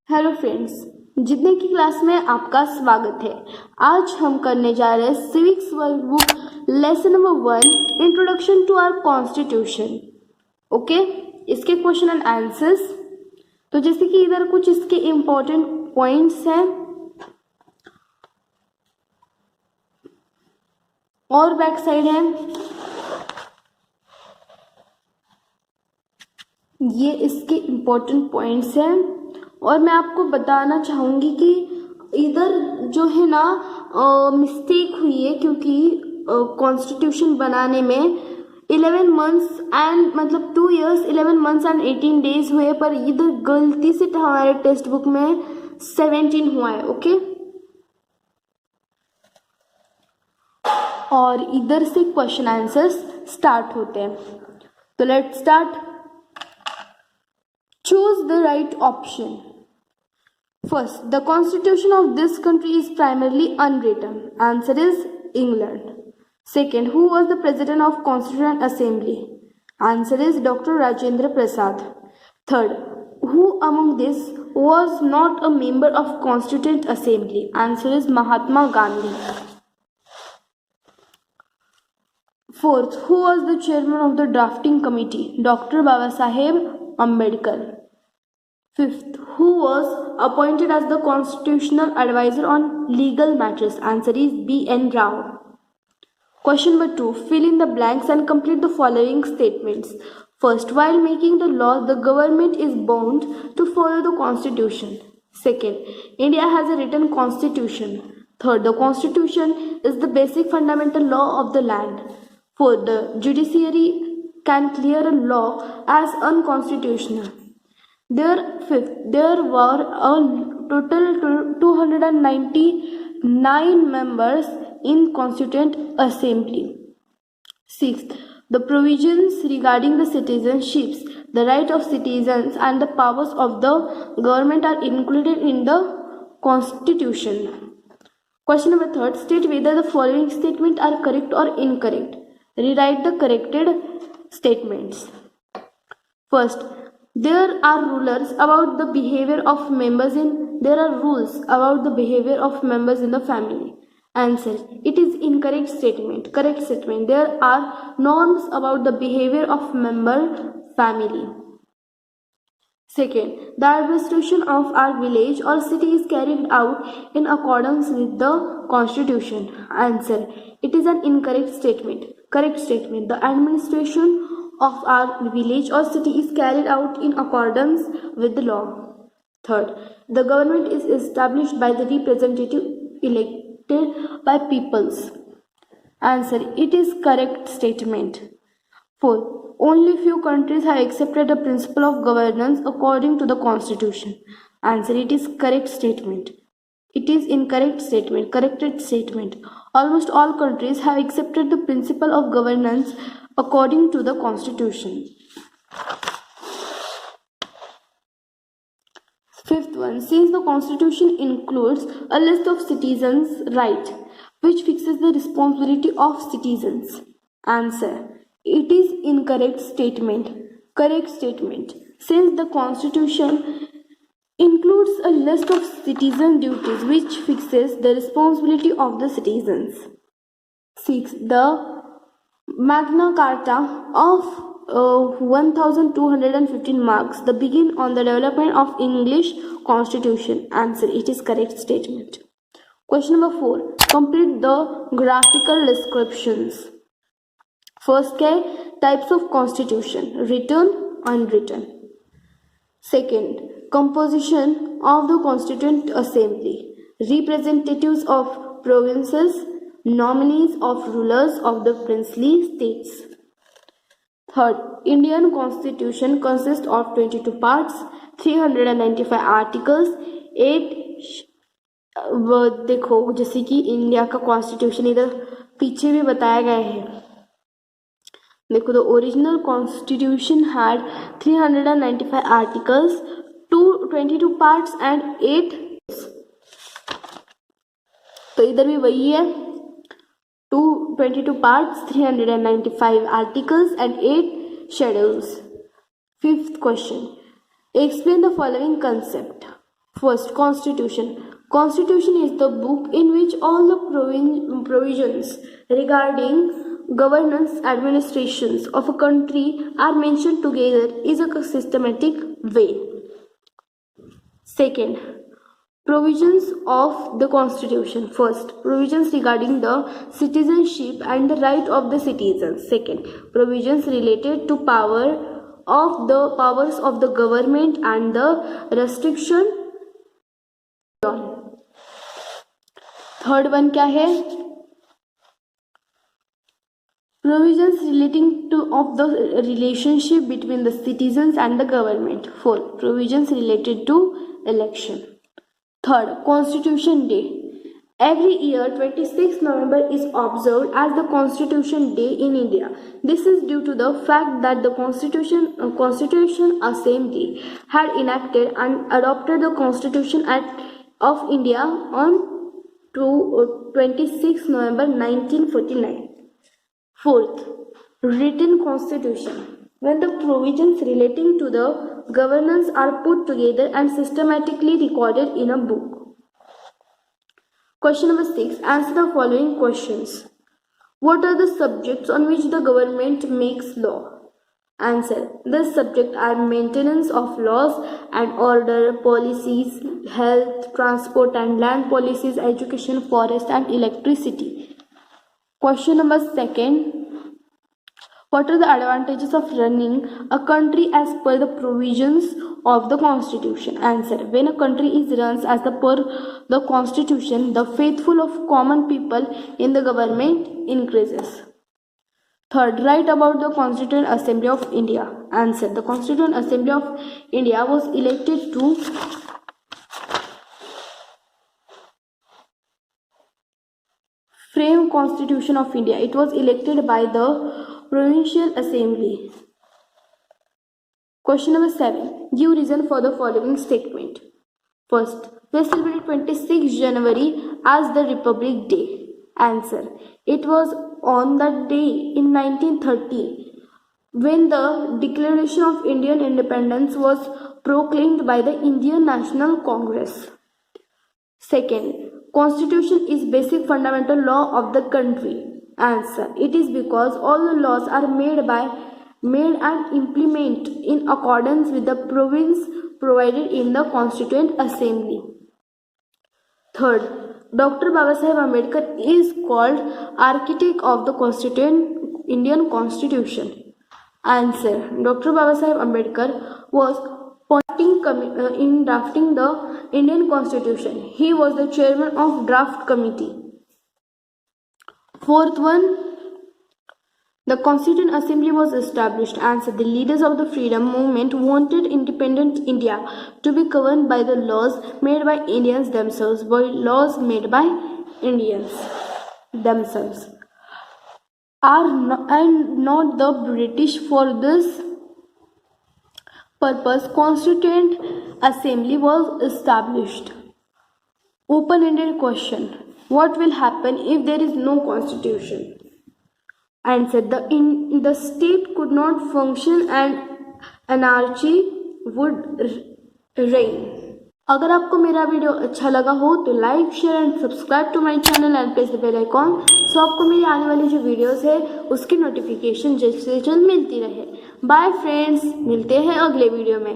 Hello friends, जितने की class में आपका स्वागत है। आज हम करने जा रहे हैं civics work book lesson number 1 introduction to our constitution. Okay, इसके क्वेश्चन एंड आंसर्स। तो जैसे कि इधर कुछ इसके इम्पोर्टेंट पॉइंट्स हैं और बैक साइड है, ये इसके इम्पोर्टेंट पॉइंट्स हैं। और मैं आपको बताना चाहूँगी कि इधर जो है ना मिस्टेक हुई है, क्योंकि कॉन्स्टिट्यूशन बनाने में 11 मंथ्स एंड मतलब 2 years 11 मंथ्स एंड 18 days हुए, पर इधर गलती से हमारे टेक्स्ट बुक में 17 हुआ है। ओके, और इधर से क्वेश्चन आंसर्स स्टार्ट होते हैं। तो let's start. Choose the right option. First, the constitution of this country is primarily unwritten. Answer is England. Second, who was the president of Constituent Assembly? Answer is Dr. Rajendra Prasad. Third, who among this was not a member of Constituent Assembly? Answer is Mahatma Gandhi. Fourth, who was the chairman of the drafting committee? Dr. Babasaheb Ambedkar. Fifth, who was appointed as the constitutional advisor on legal matters? Answer is B.N. Rao. Question number 2. Fill in the blanks and complete the following statements. First, while making the law, the government is bound to follow the constitution. Second, India has a written constitution. Third, the constitution is the basic fundamental law of the land. Fourth, the judiciary can clear a law as unconstitutional. There were a total 299 members in Constituent Assembly. Sixth, the provisions regarding the citizenships, the right of citizens and the powers of the government are included in the Constitution. Question number 3. State whether the following statements are correct or incorrect. Rewrite the corrected statements. First, there are rules about the behavior of members in the family. Answer, it is incorrect statement. Correct statement, there are norms about the behavior of member family. Second, the administration of our village or city is carried out in accordance with the constitution. Answer, it is an incorrect statement. Correct statement, the administration of our village or city is carried out in accordance with the law. Third, the government is established by the representative elected by peoples. Answer, it is correct statement. Fourth, only few countries have accepted the principle of governance according to the constitution. Answer, it is correct statement. It is incorrect statement. Corrected statement, almost all countries have accepted the principle of governance according to the constitution. Fifth one, since the constitution includes a list of citizens' rights which fixes the responsibility of citizens. Answer, it is incorrect statement. Correct statement, since the constitution includes a list of citizen duties which fixes the responsibility of the citizens. 6. The Magna Carta of 1215 marks the begin on the development of English Constitution. Answer, it is correct statement. Question number 4. Complete the graphical descriptions. First, types of constitution: written, unwritten. Second, composition of the Constituent Assembly: representatives of provinces, nominees of rulers of the princely states. Third, Indian Constitution consists of 22 parts, 395 articles, 8 देखो जैसे कि India का constitution इधर पीछे भी बताया गया है। देखो, the original constitution had 395 articles, 22 parts and 8. तो इधर भी वही है, 22 parts, 395 articles and 8 schedules. Fifth question, explain the following concept. First, Constitution. Constitution is the book in which all the provisions regarding governance administrations of a country are mentioned together in a systematic way. Second, provisions of the Constitution. First, provisions regarding the citizenship and the right of the citizens. Second, provisions related to powers of the government and the restriction. Third one क्या है? Provisions relating to of the relationship between the citizens and the government. Fourth, provisions related to election. Third, Constitution Day. Every year 26 November is observed as the Constitution Day in India. This is due to the fact that the Constitution Assembly had enacted and adopted the Constitution of India on 26 November 1949. Fourth, written Constitution. When the provisions relating to the governance are put together and systematically recorded in a book. Question number 6. Answer the following questions. What are the subjects on which the government makes law? Answer. These subjects are maintenance of laws and order, policies, health, transport and land policies, education, forest and electricity. Question number 2. What are the advantages of running a country as per the provisions of the Constitution? Answer. When a country is run as per the Constitution, the faithful of common people in the government increases. Third, write about the Constituent Assembly of India. Answer. The Constituent Assembly of India was elected to frame Constitution of India. It was elected by the Provincial Assembly. Question number 7. Give reason for the following statement. First, we celebrate 26 January as the Republic Day. Answer. It was on that day in 1930 when the Declaration of Indian Independence was proclaimed by the Indian National Congress. Second, Constitution is basic fundamental law of the country. Answer. It is because all the laws are made and implemented in accordance with the provisions provided in the Constituent Assembly. Third, Dr. Babasaheb Ambedkar is called architect of the Indian Constitution. Answer. Dr. Babasaheb Ambedkar was in drafting the Indian Constitution. He was the chairman of draft committee. Fourth one, the Constituent Assembly was established. Answer. The leaders of the freedom movement wanted independent India to be governed by the laws made by Indians themselves, and not the British. For this purpose, Constituent Assembly was established. Open-ended question. What will happen if there is no constitution? Answer. The state could not function and anarchy would reign. अगर आपको मेरा video अच्छा लगा हो तो like, share and subscribe to my channel and press the bell icon, so आपको मेरी आने वाली जो वीडियोस है उसकी नोटिफिकेशन जल्द से जल्द मिलती रहे. बाय फ्रेंड्स, मिलते हैं अगले वीडियो में.